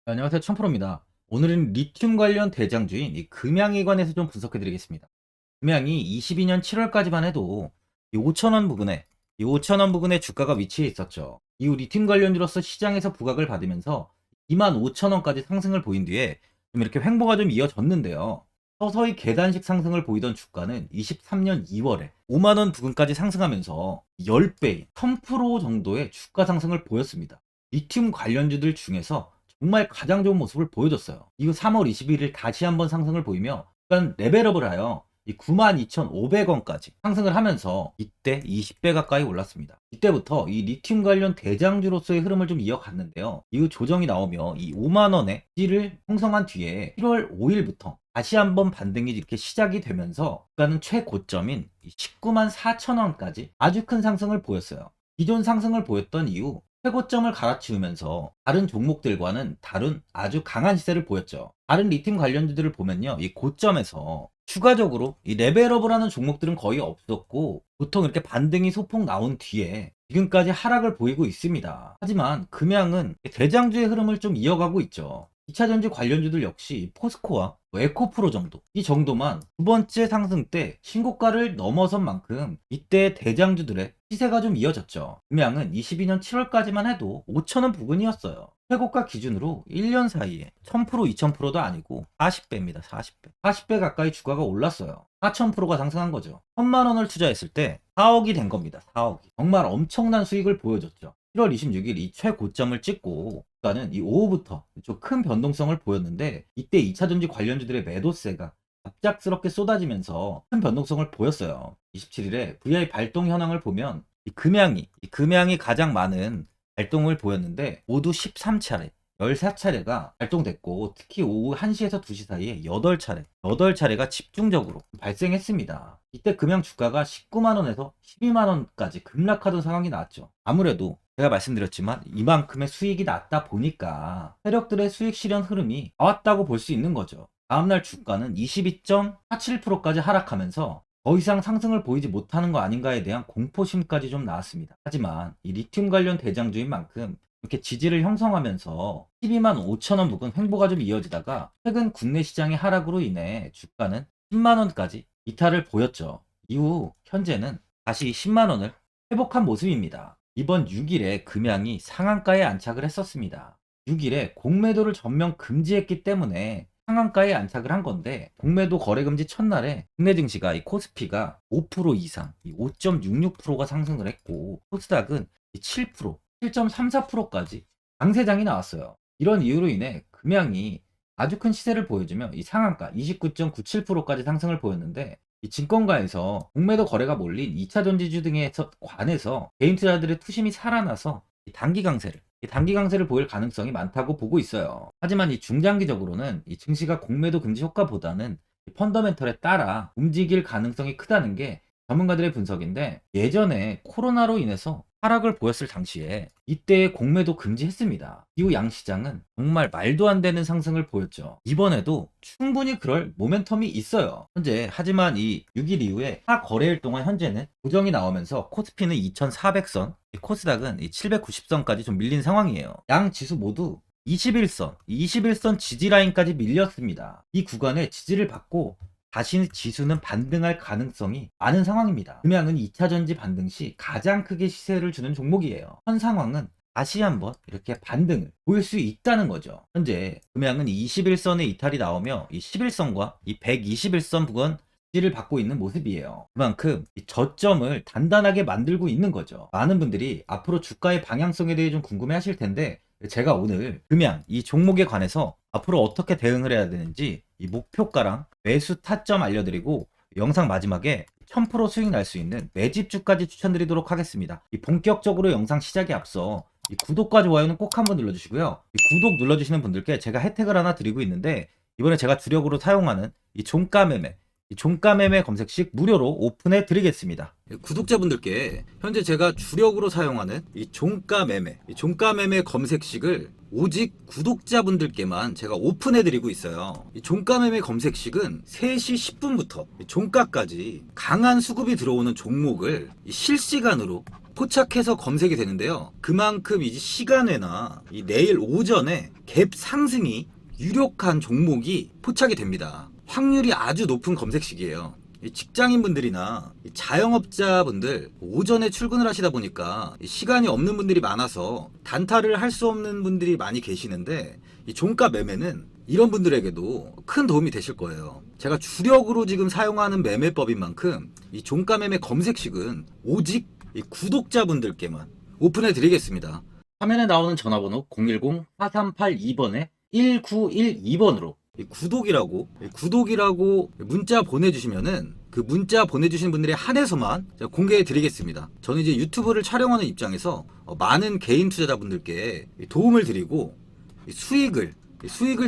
안녕하세요. 천프로입니다. 오늘은 리튬 관련 대장주인 이 금양에 관해서 좀 분석해 드리겠습니다. 금양이 22년 7월까지만 해도 이 5천원 부근에 주가가 위치해 있었죠. 이후 리튬 관련주로서 시장에서 부각을 받으면서 25,000원까지 상승을 보인 뒤에 좀 이렇게 횡보가 좀 이어졌는데요. 서서히 계단식 상승을 보이던 주가는 23년 2월에 5만원 부근까지 상승하면서 10배, 1000% 정도의 주가 상승을 보였습니다. 리튬 관련주들 중에서 정말 가장 좋은 모습을 보여줬어요. 이후 3월 21일 다시 한번 상승을 보이며 약간 레벨업을 하여 이 92,500원까지 상승을 하면서 이때 20배 가까이 올랐습니다. 이때부터 이 리튬 관련 대장주로서의 흐름을 좀 이어갔는데요. 이후 조정이 나오며 이 5만원의 지를 형성한 뒤에 1월 5일부터 다시 한번 반등이 이렇게 시작이 되면서 주가는 최고점인 19만 4천원까지 아주 큰 상승을 보였어요. 기존 상승을 보였던 이후 최고점을 갈아치우면서 다른 종목들과는 다른 아주 강한 시세를 보였죠. 다른 리튬 관련주들을 보면요, 이 고점에서 추가적으로 이 레벨업을 하는 종목들은 거의 없었고, 보통 이렇게 반등이 소폭 나온 뒤에 지금까지 하락을 보이고 있습니다. 하지만 금양은 대장주의 흐름을 좀 이어가고 있죠. 2차전지 관련주들 역시 포스코와 에코프로 정도, 이 정도만 두 번째 상승 때 신고가를 넘어선 만큼 이때 대장주들의 시세가 좀 이어졌죠. 금양은 22년 7월까지만 해도 5천원 부근이었어요. 최고가 기준으로 1년 사이에 1000%, 2000%도 아니고 40배입니다. 40배. 40배 가까이 주가가 올랐어요. 4000%가 상승한 거죠. 1000만원을 투자했을 때 4억이 된 겁니다. 4억이. 정말 엄청난 수익을 보여줬죠. 7월 26일 이 최고점을 찍고 주가는 이 오후부터 좀 큰 변동성을 보였는데, 이때 2차전지 관련주들의 매도세가 갑작스럽게 쏟아지면서 큰 변동성을 보였어요. 27일에 VI 발동 현황을 보면 이 금양이 가장 많은 발동을 보였는데 모두 13차례, 13차례가 발동됐고, 특히 오후 1시에서 2시 사이에 8차례가 집중적으로 발생했습니다. 이때 금양 주가가 19만원에서 12만원까지 급락하던 상황이 나왔죠. 아무래도 제가 말씀드렸지만 이만큼의 수익이 났다 보니까 세력들의 수익 실현 흐름이 나왔다고 볼 수 있는 거죠. 다음날 주가는 22.47%까지 하락하면서 더 이상 상승을 보이지 못하는 거 아닌가에 대한 공포심까지 좀 나왔습니다. 하지만 이 리튬 관련 대장주인 만큼 이렇게 지지를 형성하면서 12만 5천원 부근 횡보가 좀 이어지다가 최근 국내 시장의 하락으로 인해 주가는 10만원까지 이탈을 보였죠. 이후 현재는 다시 10만원을 회복한 모습입니다. 이번 6일에 금양이 상한가에 안착을 했었습니다. 6일에 공매도를 전면 금지했기 때문에 상한가에 안착을 한 건데, 공매도 거래 금지 첫날에 국내 증시가 이 코스피가 5% 이상, 5.66%가 상승을 했고, 코스닥은 7%, 7.34%까지 강세장이 나왔어요. 이런 이유로 인해 금양이 아주 큰 시세를 보여주며 이 상한가 29.97%까지 상승을 보였는데, 이 증권가에서 공매도 거래가 몰린 2차 전지주 등에 관해서 개인 투자들의 투심이 살아나서 단기 강세를 보일 가능성이 많다고 보고 있어요. 하지만 이 중장기적으로는 이 증시가 공매도 금지 효과보다는 이 펀더멘털에 따라 움직일 가능성이 크다는 게 전문가들의 분석인데, 예전에 코로나로 인해서 하락을 보였을 당시에 이때 공매도 금지했습니다. 이후 양시장은 정말 말도 안 되는 상승을 보였죠. 이번에도 충분히 그럴 모멘텀이 있어요. 하지만 이 6일 이후에 하 거래일 동안 현재는 고정이 나오면서 코스피는 2400선, 코스닥은 790선까지 좀 밀린 상황이에요. 양 지수 모두 21선 지지라인까지 밀렸습니다. 이 구간에 지지를 받고 다시 지수는 반등할 가능성이 많은 상황입니다. 금양은 2차전지 반등 시 가장 크게 시세를 주는 종목이에요. 현 상황은 다시 한번 이렇게 반등을 보일 수 있다는 거죠. 현재 금양은 21선의 이탈이 나오며 이 11선과 이 121선 부근 지지를 받고 있는 모습이에요. 그만큼 이 저점을 단단하게 만들고 있는 거죠. 많은 분들이 앞으로 주가의 방향성에 대해 좀 궁금해 하실 텐데, 제가 오늘 금양 이 종목에 관해서 앞으로 어떻게 대응을 해야 되는지 이 목표가랑 매수 타점 알려드리고, 영상 마지막에 1000% 수익 날 수 있는 매집주까지 추천드리도록 하겠습니다. 이 본격적으로 영상 시작에 앞서 이 구독과 좋아요는 꼭 한번 눌러주시고요. 이 구독 눌러주시는 분들께 제가 혜택을 하나 드리고 있는데, 이번에 제가 주력으로 사용하는 이 종가매매 검색식 무료로 오픈해 드리겠습니다. 구독자분들께 현재 제가 주력으로 사용하는 이 종가매매 검색식을 오직 구독자분들께만 제가 오픈해 드리고 있어요. 이 종가매매 검색식은 3시 10분부터 종가까지 강한 수급이 들어오는 종목을 실시간으로 포착해서 검색이 되는데요. 그만큼 이제 시간외나 이 내일 오전에 갭 상승이 유력한 종목이 포착이 됩니다. 확률이 아주 높은 검색식이에요. 직장인분들이나 자영업자분들 오전에 출근을 하시다 보니까 시간이 없는 분들이 많아서 단타를 할 수 없는 분들이 많이 계시는데 이 종가 매매는 이런 분들에게도 큰 도움이 되실 거예요. 제가 주력으로 지금 사용하는 매매법인 만큼 이 종가 매매 검색식은 오직 이 구독자분들께만 오픈해 드리겠습니다. 화면에 나오는 전화번호 010-4382번에 1912번으로 구독이라고 문자 보내주시면은 그 문자 보내주신 분들에 한해서만 공개해 드리겠습니다. 저는 이제 유튜브를 촬영하는 입장에서 많은 개인 투자자분들께 도움을 드리고 수익을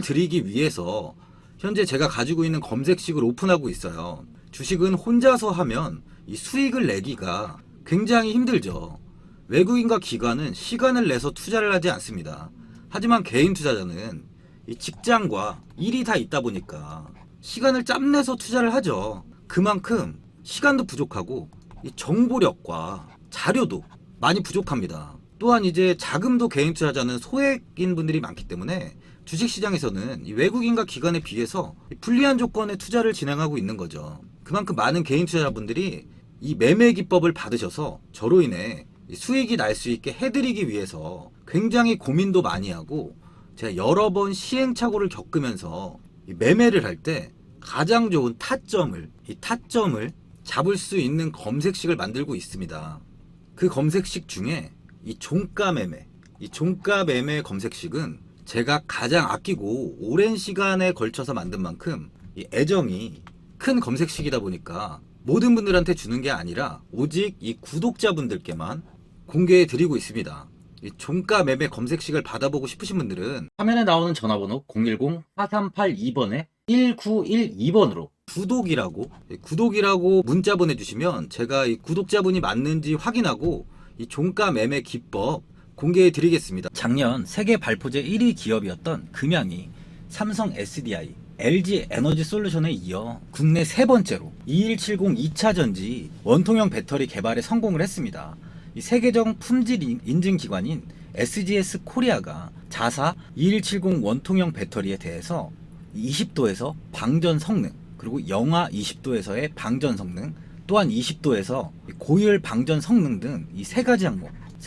드리기 위해서 현재 제가 가지고 있는 검색식을 오픈하고 있어요. 주식은 혼자서 하면 이 수익을 내기가 굉장히 힘들죠. 외국인과 기관은 시간을 내서 투자를 하지 않습니다. 하지만 개인 투자자는 이 직장과 일이 다 있다 보니까 시간을 짬내서 투자를 하죠. 그만큼 시간도 부족하고 이 정보력과 자료도 많이 부족합니다. 또한 이제 자금도 개인 투자자는 소액인 분들이 많기 때문에 주식시장에서는 이 외국인과 기관에 비해서 불리한 조건의 투자를 진행하고 있는 거죠. 그만큼 많은 개인 투자자분들이 이 매매 기법을 받으셔서 저로 인해 수익이 날 수 있게 해드리기 위해서 굉장히 고민도 많이 하고 제가 여러 번 시행착오를 겪으면서 매매를 할 때 가장 좋은 타점을 잡을 수 있는 검색식을 만들고 있습니다. 그 검색식 중에 이 종가 매매 검색식은 제가 가장 아끼고 오랜 시간에 걸쳐서 만든 만큼 이 애정이 큰 검색식이다 보니까 모든 분들한테 주는 게 아니라 오직 이 구독자분들께만 공개해 드리고 있습니다. 이 종가 매매 검색식을 받아보고 싶으신 분들은 화면에 나오는 전화번호 010-4382번에 1912번으로 구독이라고 문자 보내주시면 제가 이 구독자분이 맞는지 확인하고 이 종가 매매 기법 공개해 드리겠습니다. 작년 세계 발포제 1위 기업이었던 금양이 삼성 SDI, LG 에너지 솔루션에 이어 국내 세 번째로 2170 2차 전지 원통형 배터리 개발에 성공을 했습니다. 이 세계적 품질 인증 기관인 SGS 코리아가 자사 2170 원통형 배터리에 대해서 20도에서 방전 성능, 그리고 영하 20도에서의 방전 성능, 또한 20도에서 고열 방전 성능 등 이 세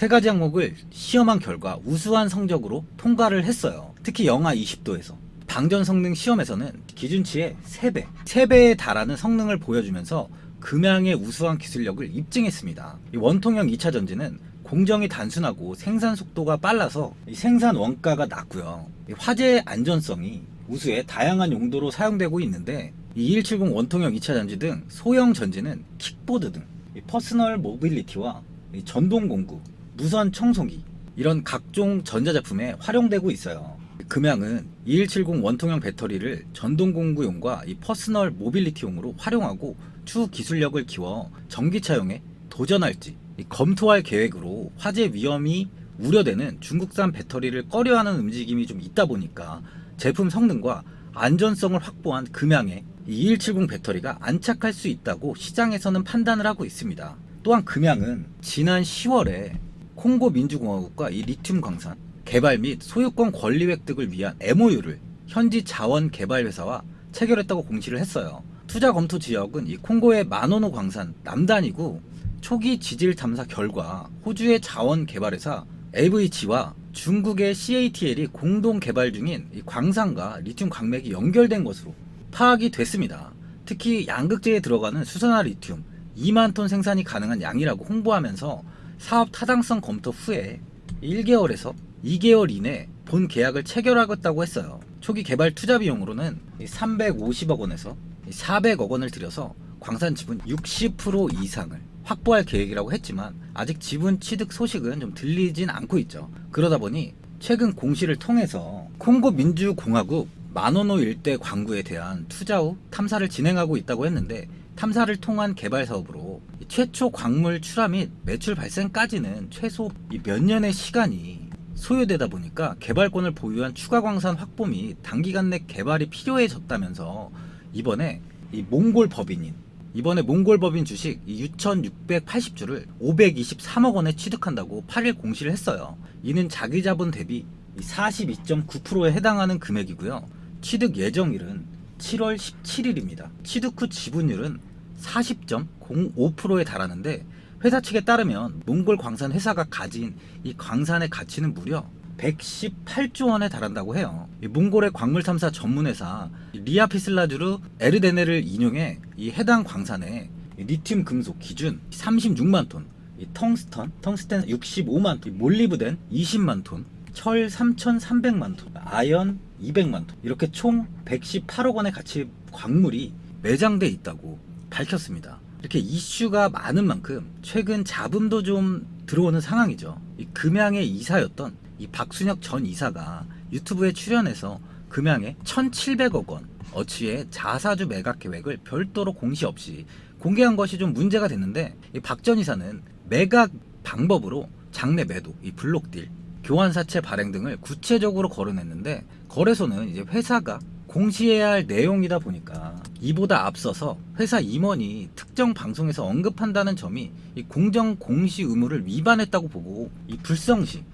가지 항목을 시험한 결과 우수한 성적으로 통과를 했어요. 특히 영하 20도에서 방전 성능 시험에서는 기준치의 3배에 달하는 성능을 보여주면서 금양의 우수한 기술력을 입증했습니다. 이 원통형 2차 전지는 공정이 단순하고 생산 속도가 빨라서 생산 원가가 낮고요. 화재 안전성이 우수해 다양한 용도로 사용되고 있는데 이 2170 원통형 2차 전지 등 소형 전지는 킥보드 등 퍼스널 모빌리티와 전동 공구, 무선 청소기 이런 각종 전자제품에 활용되고 있어요. 금양은 2170 원통형 배터리를 전동 공구용과 이 퍼스널 모빌리티용으로 활용하고 추후 기술력을 키워 전기차용에 도전할지 검토할 계획으로 화재 위험이 우려되는 중국산 배터리를 꺼려하는 움직임이 좀 있다 보니까 제품 성능과 안전성을 확보한 금양의 2170 배터리가 안착할 수 있다고 시장에서는 판단을 하고 있습니다. 또한 금양은 지난 10월에 콩고 민주공화국과 이 리튬 광산 개발 및 소유권 권리 획득을 위한 MOU를 현지 자원 개발 회사와 체결했다고 공시를 했어요. 투자 검토 지역은 이 콩고의 마노노 광산 남단이고 초기 지질 탐사 결과 호주의 자원 개발 회사 AVG와 중국의 CATL이 공동 개발 중인 이 광산과 리튬 광맥이 연결된 것으로 파악이 됐습니다. 특히 양극재에 들어가는 수산화 리튬 2만 톤 생산이 가능한 양이라고 홍보하면서 사업 타당성 검토 후에 1개월에서 2개월 이내 본 계약을 체결하겠다고 했어요. 초기 개발 투자 비용으로는 350억 원에서 400억 원을 들여서 광산 지분 60% 이상을 확보할 계획이라고 했지만 아직 지분 취득 소식은 좀 들리진 않고 있죠. 그러다 보니 최근 공시를 통해서 콩고 민주공화국 마노노 일대 광구에 대한 투자 후 탐사를 진행하고 있다고 했는데 탐사를 통한 개발 사업으로 최초 광물 출하 및 매출 발생까지는 최소 몇 년의 시간이 소요되다 보니까 개발권을 보유한 추가 광산 확보 및 단기간 내 개발이 필요해졌다면서 이번에 이 몽골 법인인 이번에 몽골법인 주식 6,680주를 523억 원에 취득한다고 8일 공시를 했어요. 이는 자기 자본 대비 42.9%에 해당하는 금액이고요. 취득 예정일은 7월 17일입니다. 취득 후 지분율은 40.05%에 달하는데 회사 측에 따르면 몽골 광산 회사가 가진 이 광산의 가치는 무려 118조 원에 달한다고 해요. 이 몽골의 광물 탐사 전문 회사 리아피슬라주르 에르데네를 인용해 이 해당 광산에 리튬 금속 기준 36만 톤, 이 텅스텐 65만 톤, 몰리브덴 20만 톤, 철 3,300만 톤, 아연 200만 톤, 이렇게 총 118억 원의 가치 광물이 매장돼 있다고 밝혔습니다. 이렇게 이슈가 많은 만큼 최근 자금도 좀 들어오는 상황이죠. 이 금양의 이사였던 이 박순혁 전 이사가 유튜브에 출연해서 금양에 1,700억 원 어치의 자사주 매각 계획을 별도로 공시 없이 공개한 것이 좀 문제가 됐는데, 이 박 전 이사는 매각 방법으로 장내 매도, 이 블록딜, 교환사채 발행 등을 구체적으로 거론했는데, 거래소는 이제 회사가 공시해야 할 내용이다 보니까 이보다 앞서서 회사 임원이 특정 방송에서 언급한다는 점이 이 공정 공시 의무를 위반했다고 보고 이 불성실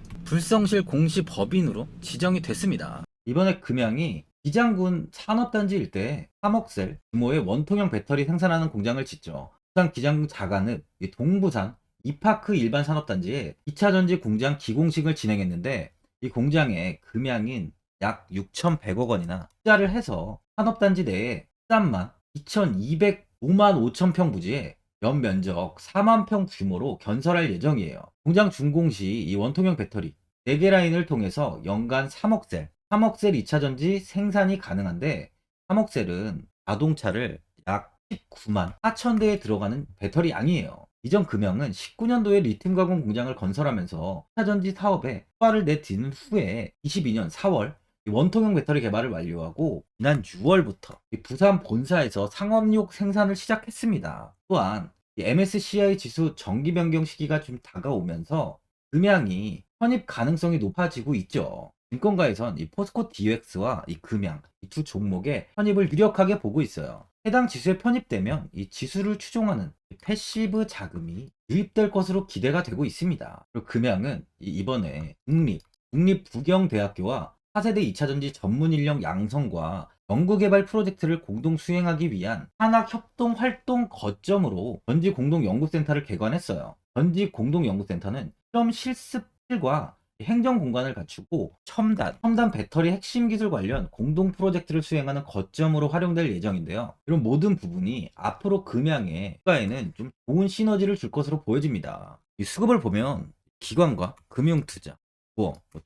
공시 법인으로 지정이 됐습니다. 이번에 금양이 기장군 산업단지 일대에 3억셀 규모의 원통형 배터리 생산하는 공장을 짓죠. 부산 기장군 자간읍 동부산 이파크 일반 산업단지에 2차 전지 공장 기공식을 진행했는데, 이 공장에 금양인 약 6,100억 원이나 투자를 해서 산업단지 내에 13만 2,205만 5천 평 부지에 연면적 4만 평 규모로 건설할 예정이에요. 공장 준공 시 이 원통형 배터리 4개 라인을 통해서 연간 3억셀 2차 전지 생산이 가능한데, 3억셀은 자동차를 약 19만 4천 대에 들어가는 배터리 양이에요. 이전 금형은 19년도에 리튬 가공 공장을 건설하면서 2차 전지 사업에 효과를 내딛는 후에 22년 4월 원통형 배터리 개발을 완료하고 지난 6월부터 부산 본사에서 상업용 생산을 시작했습니다. 또한 MSCI 지수 정기 변경 시기가 좀 다가오면서 금양이 편입 가능성이 높아지고 있죠. 증권가에선 이 포스코 DX와 이 금양 이 두 종목의 편입을 유력하게 보고 있어요. 해당 지수에 편입되면 이 지수를 추종하는 패시브 자금이 유입될 것으로 기대가 되고 있습니다. 그리고 금양은 이번에 국립부경대학교와 4세대 2차전지 전문 인력 양성과 연구개발 프로젝트를 공동 수행하기 위한 산학협동활동 거점으로 전지공동연구센터를 개관했어요. 전지공동연구센터는 실험 실습실과 행정 공간을 갖추고 첨단 배터리 핵심 기술 관련 공동 프로젝트를 수행하는 거점으로 활용될 예정인데요. 이런 모든 부분이 앞으로 금양의 효과에는 좀 좋은 시너지를 줄 것으로 보여집니다. 이 수급을 보면 기관과 금융투자,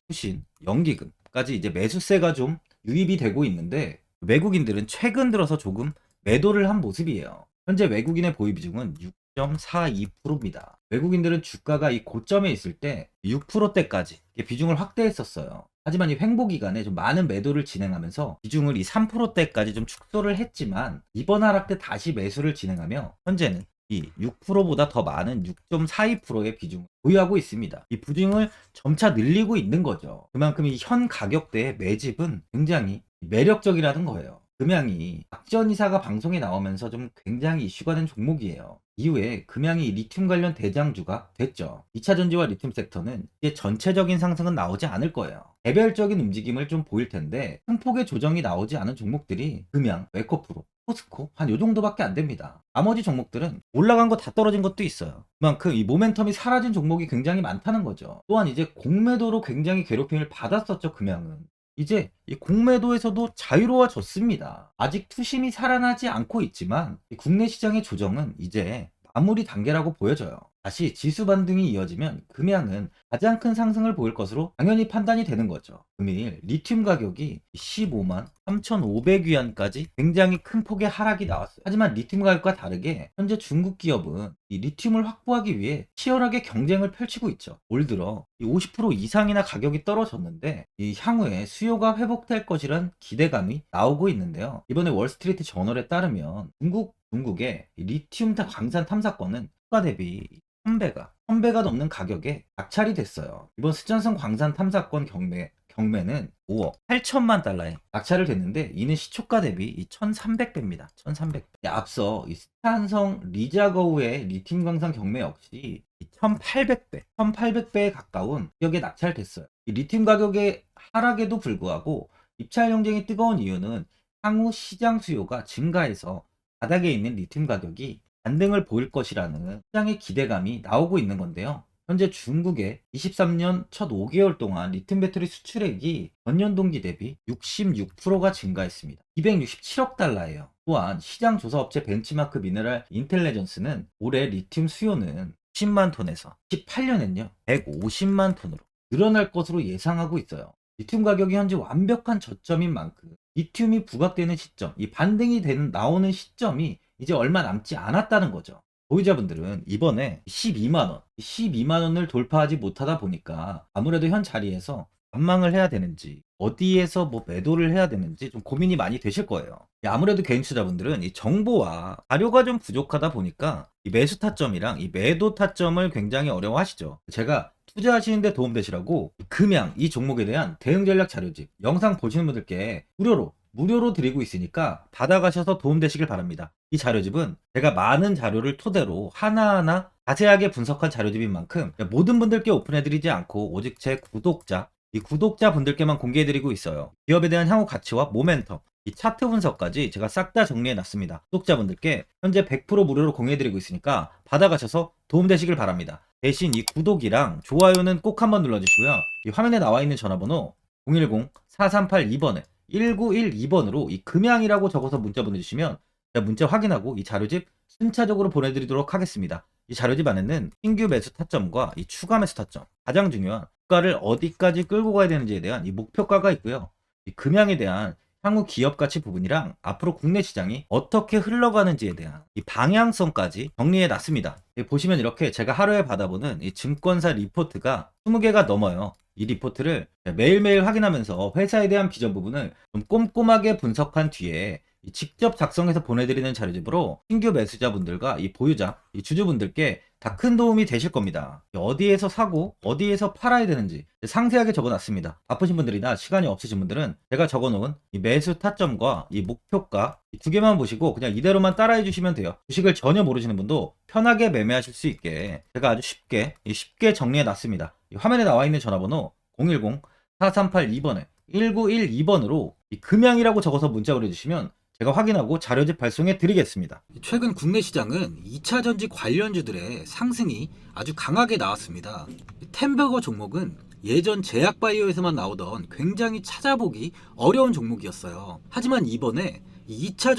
투신, 연기금까지 이제 매수세가 좀 유입이 되고 있는데, 외국인들은 최근 들어서 조금 매도를 한 모습이에요. 현재 외국인의 보유 비중은 6.42%입니다. 외국인들은 주가가 이 고점에 있을 때 6%대까지 비중을 확대했었어요. 하지만 이 횡보 기간에 좀 많은 매도를 진행하면서 비중을 이 3%대까지 좀 축소를 했지만, 이번 하락 때 다시 매수를 진행하며 현재는 이 6%보다 더 많은 6.42%의 비중을 보유하고 있습니다. 이 비중을 점차 늘리고 있는 거죠. 그만큼 이 현 가격대의 매집은 굉장히 매력적이라는 거예요. 금양이 박 전 이사가 방송에 나오면서 좀 굉장히 이슈가 된 종목이에요. 이후에 금양이 리튬 관련 대장주가 됐죠. 2차 전지와 리튬 섹터는 이제 전체적인 상승은 나오지 않을 거예요. 개별적인 움직임을 좀 보일 텐데, 큰 폭의 조정이 나오지 않은 종목들이 금양, 웨코프로, 포스코 한 요 정도밖에 안 됩니다. 나머지 종목들은 올라간 거 다 떨어진 것도 있어요. 그만큼 이 모멘텀이 사라진 종목이 굉장히 많다는 거죠. 또한 이제 공매도로 굉장히 괴롭힘을 받았었죠, 금양은. 이제 이 공매도에서도 자유로워졌습니다. 아직 투심이 살아나지 않고 있지만 이 국내 시장의 조정은 이제 마무리 단계라고 보여져요. 다시 지수 반등이 이어지면 금양은 가장 큰 상승을 보일 것으로 당연히 판단이 되는 거죠. 금일 리튬 가격이 15만 3,500위안까지 굉장히 큰 폭의 하락이 나왔어요. 하지만 리튬 가격과 다르게 현재 중국 기업은 이 리튬을 확보하기 위해 치열하게 경쟁을 펼치고 있죠. 올 들어 50% 이상이나 가격이 떨어졌는데, 이 향후에 수요가 회복될 것이란 기대감이 나오고 있는데요. 이번에 월스트리트 저널에 따르면 중국의 리튬 광산 탐사권은 추가 대비 1000배가 넘는 가격에 낙찰이 됐어요. 이번 스전성 광산 탐사권 경매는 5억 8천만 달러에 낙찰을 됐는데 이는 시초가 대비 이 1300배입니다. 1300배. 앞서 이 스탄성 리자거우의 리튬 광산 경매 역시 1800배, 1800배에 가까운 가격에 낙찰됐어요. 이 리튬 가격의 하락에도 불구하고 입찰 경쟁이 뜨거운 이유는 향후 시장 수요가 증가해서 바닥에 있는 리튬 가격이 반등을 보일 것이라는 시장의 기대감이 나오고 있는 건데요. 현재 중국의 23년 첫 5개월 동안 리튬 배터리 수출액이 전년 동기 대비 66%가 증가했습니다. 267억 달러예요. 또한 시장 조사 업체 벤치마크 미네랄 인텔리전스는 올해 리튬 수요는 10만 톤에서 18년엔요 150만 톤으로 늘어날 것으로 예상하고 있어요. 리튬 가격이 현재 완벽한 저점인 만큼 리튬이 부각되는 시점, 이 반등이 나오는 시점이 이제 얼마 남지 않았다는 거죠. 소유자분들은 이번에 12만원을 돌파하지 못하다 보니까 아무래도 현 자리에서 관망을 해야 되는지 어디에서 뭐 매도를 해야 되는지 좀 고민이 많이 되실 거예요. 아무래도 개인 투자분들은 이 정보와 자료가 좀 부족하다 보니까 이 매수 타점이랑 이 매도 타점을 굉장히 어려워하시죠. 제가 투자하시는데 도움되시라고 금양 이 종목에 대한 대응 전략 자료집 영상 보시는 분들께 무료로 드리고 있으니까 받아가셔서 도움되시길 바랍니다. 이 자료집은 제가 많은 자료를 토대로 하나하나 자세하게 분석한 자료집인 만큼 모든 분들께 오픈해드리지 않고 오직 제 이 구독자분들께만 공개해드리고 있어요. 기업에 대한 향후 가치와 모멘텀, 이 차트 분석까지 제가 싹 다 정리해놨습니다. 구독자분들께 현재 100% 무료로 공유해드리고 있으니까 받아가셔서 도움되시길 바랍니다. 대신 이 구독이랑 좋아요는 꼭 한번 눌러주시고요. 이 화면에 나와 있는 전화번호 010-4382번에 1912번으로 이 금양이라고 적어서 문자 보내주시면 제가 문자 확인하고 이 자료집 순차적으로 보내드리도록 하겠습니다. 이 자료집 안에는 신규 매수 타점과 이 추가 매수 타점, 가장 중요한 주가를 어디까지 끌고 가야 되는지에 대한 이 목표가가 있고요. 이 금양에 대한 향후 기업 가치 부분이랑 앞으로 국내 시장이 어떻게 흘러가는지에 대한 이 방향성까지 정리해 놨습니다. 보시면 이렇게 제가 하루에 받아보는 이 증권사 리포트가 20개가 넘어요. 이 리포트를 매일매일 확인하면서 회사에 대한 비전 부분을 좀 꼼꼼하게 분석한 뒤에 직접 작성해서 보내드리는 자료집으로 신규 매수자분들과 이 보유자, 이 주주분들께 다 큰 도움이 되실 겁니다. 어디에서 사고 어디에서 팔아야 되는지 상세하게 적어놨습니다. 바쁘신 분들이나 시간이 없으신 분들은 제가 적어놓은 이 매수 타점과 이 목표가 이 두 개만 보시고 그냥 이대로만 따라해 주시면 돼요. 주식을 전혀 모르시는 분도 편하게 매매하실 수 있게 제가 아주 쉽게 정리해놨습니다. 화면에 나와 있는 전화번호 010-4382번에 1912번으로 이 금양이라고 적어서 문자 보내주시면 제가 확인하고 자료집 발송해 드리겠습니다. 최근 국내 시장은 2차 전지 관련주들의 상승이 아주 강하게 나왔습니다. 템버거 종목은 예전 제약바이오에서만 나오던 굉장히 찾아보기 어려운 종목이었어요. 하지만 이번에 2차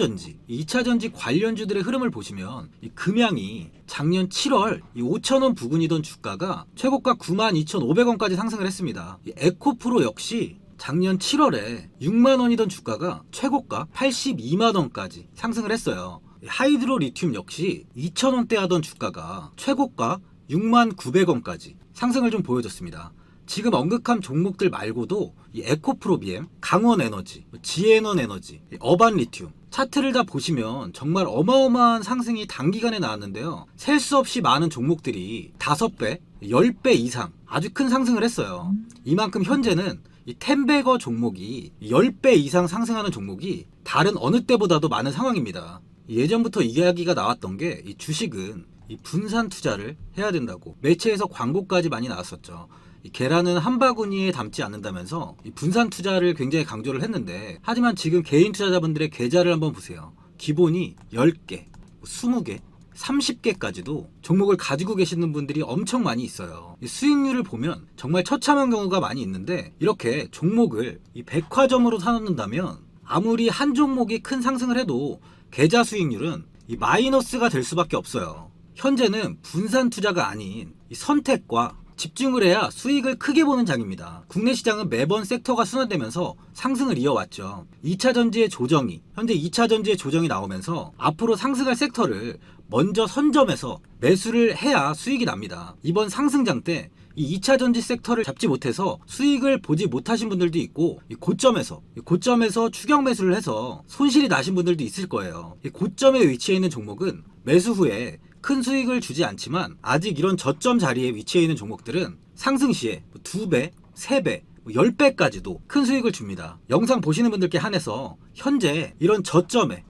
전지 관련주들의 흐름을 보시면 이 금양이 작년 7월 5,000원 부근이던 주가가 최고가 92,500원까지 상승을 했습니다. 에코프로 역시 작년 7월에 6만원이던 주가가 최고가 82만원까지 상승을 했어요. 하이드로 리튬 역시 2,000원대 하던 주가가 최고가 69,900원까지 상승을 좀 보여줬습니다. 지금 언급한 종목들 말고도 이 에코프로비엠, 강원에너지, 지에너에너지, 어반리튬 차트를 다 보시면 정말 어마어마한 상승이 단기간에 나왔는데요. 셀 수 없이 많은 종목들이 5배, 10배 이상 아주 큰 상승을 했어요. 이만큼 현재는 이 템베거 종목이 10배 이상 상승하는 종목이 다른 어느 때보다도 많은 상황입니다. 예전부터 이야기가 나왔던 게 이 주식은 이 분산 투자를 해야 된다고 매체에서 광고까지 많이 나왔었죠. 이 계란은 한 바구니에 담지 않는다면서 이 분산 투자를 굉장히 강조를 했는데 하지만 지금 개인 투자자분들의 계좌를 한번 보세요. 기본이 10개, 20개, 30개까지도 종목을 가지고 계시는 분들이 엄청 많이 있어요. 이 수익률을 보면 정말 처참한 경우가 많이 있는데 이렇게 종목을 이 백화점으로 사놓는다면 아무리 한 종목이 큰 상승을 해도 계좌 수익률은 이 마이너스가 될 수밖에 없어요. 현재는 분산 투자가 아닌 이 선택과 집중을 해야 수익을 크게 보는 장입니다. 국내 시장은 매번 섹터가 순환되면서 상승을 이어왔죠. 2차 전지의 조정이 현재 2차 전지의 조정이 나오면서 앞으로 상승할 섹터를 먼저 선점해서 매수를 해야 수익이 납니다. 이번 상승장 때 이 2차 전지 섹터를 잡지 못해서 수익을 보지 못하신 분들도 있고 이 고점에서 추격 매수를 해서 손실이 나신 분들도 있을 거예요. 이 고점에 위치해 있는 종목은 매수 후에 큰 수익을 주지 않지만 아직 이런 저점 자리에 위치해 있는 종목들은 상승 시에 2배, 3배, 10배까지도 큰 수익을 줍니다. 영상 보시는 분들께 한해서 현재 이런 저점에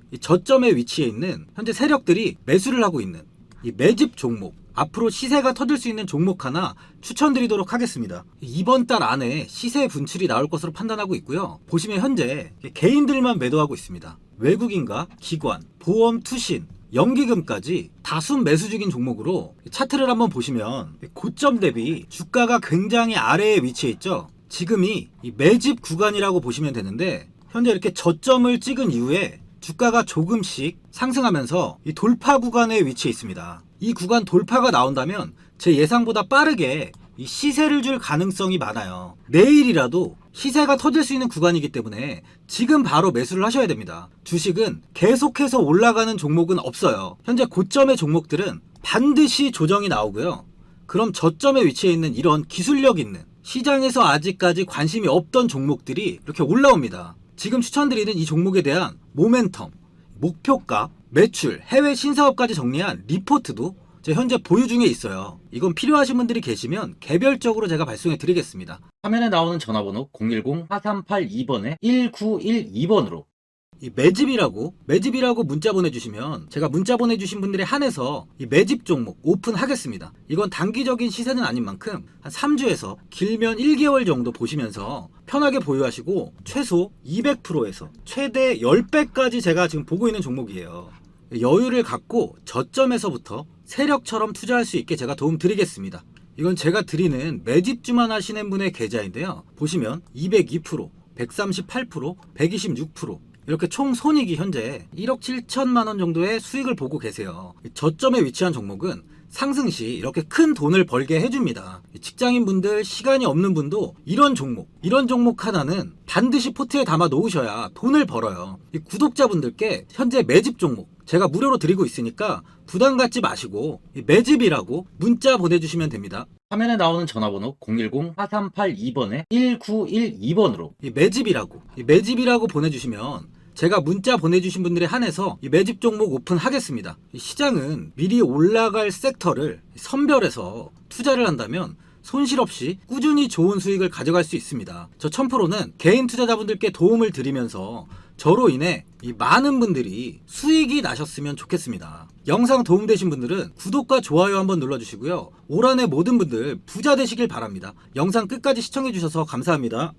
위치해 있는 현재 세력들이 매수를 하고 있는 이 매집 종목, 앞으로 시세가 터질 수 있는 종목 하나 추천드리도록 하겠습니다. 이번 달 안에 시세 분출이 나올 것으로 판단하고 있고요. 보시면 현재 개인들만 매도하고 있습니다. 외국인과 기관, 보험, 투신, 연기금까지 다수 매수 중인 종목으로 차트를 한번 보시면 고점 대비 주가가 굉장히 아래에 위치해 있죠. 지금이 이 매집 구간이라고 보시면 되는데 현재 이렇게 저점을 찍은 이후에 주가가 조금씩 상승하면서 이 돌파 구간에 위치해 있습니다. 이 구간 돌파가 나온다면 제 예상보다 빠르게 이 시세를 줄 가능성이 많아요. 내일이라도 시세가 터질 수 있는 구간이기 때문에 지금 바로 매수를 하셔야 됩니다. 주식은 계속해서 올라가는 종목은 없어요. 현재 고점의 종목들은 반드시 조정이 나오고요. 그럼 저점에 위치해 있는 이런 기술력 있는 시장에서 아직까지 관심이 없던 종목들이 이렇게 올라옵니다. 지금 추천드리는 이 종목에 대한 모멘텀, 목표가, 매출, 해외 신사업까지 정리한 리포트도 제 현재 보유 중에 있어요. 이건 필요하신 분들이 계시면 개별적으로 제가 발송해 드리겠습니다. 화면에 나오는 전화번호 010-4382번에 1912번으로 이 매집이라고 문자 보내주시면 제가 문자 보내주신 분들에 한해서 이 매집 종목 오픈하겠습니다. 이건 단기적인 시세는 아닌 만큼 한 3주에서 길면 1개월 정도 보시면서 편하게 보유하시고 최소 200%에서 최대 10배까지 제가 지금 보고 있는 종목이에요. 여유를 갖고 저점에서부터 세력처럼 투자할 수 있게 제가 도움 드리겠습니다. 이건 제가 드리는 매집주만 하시는 분의 계좌인데요. 보시면 202%, 138%, 126% 이렇게 총 손익이 현재 1억 7천만 원 정도의 수익을 보고 계세요. 저점에 위치한 종목은 상승 시 이렇게 큰 돈을 벌게 해줍니다. 직장인분들, 시간이 없는 분도 이런 종목 하나는 반드시 포트에 담아 놓으셔야 돈을 벌어요. 이 구독자분들께 현재 매집 종목 제가 무료로 드리고 있으니까 부담 갖지 마시고 매집이라고 문자 보내주시면 됩니다. 화면에 나오는 전화번호 010-4382번에 1912번으로 이 매집이라고 보내주시면 제가 문자 보내주신 분들에 한해서 이 매집 종목 오픈하겠습니다. 이 시장은 미리 올라갈 섹터를 선별해서 투자를 한다면 손실 없이 꾸준히 좋은 수익을 가져갈 수 있습니다. 저 1000%는 개인 투자자분들께 도움을 드리면서 저로 인해 이 많은 분들이 수익이 나셨으면 좋겠습니다. 영상 도움되신 분들은 구독과 좋아요 한번 눌러주시고요. 올 한해 모든 분들 부자 되시길 바랍니다. 영상 끝까지 시청해주셔서 감사합니다.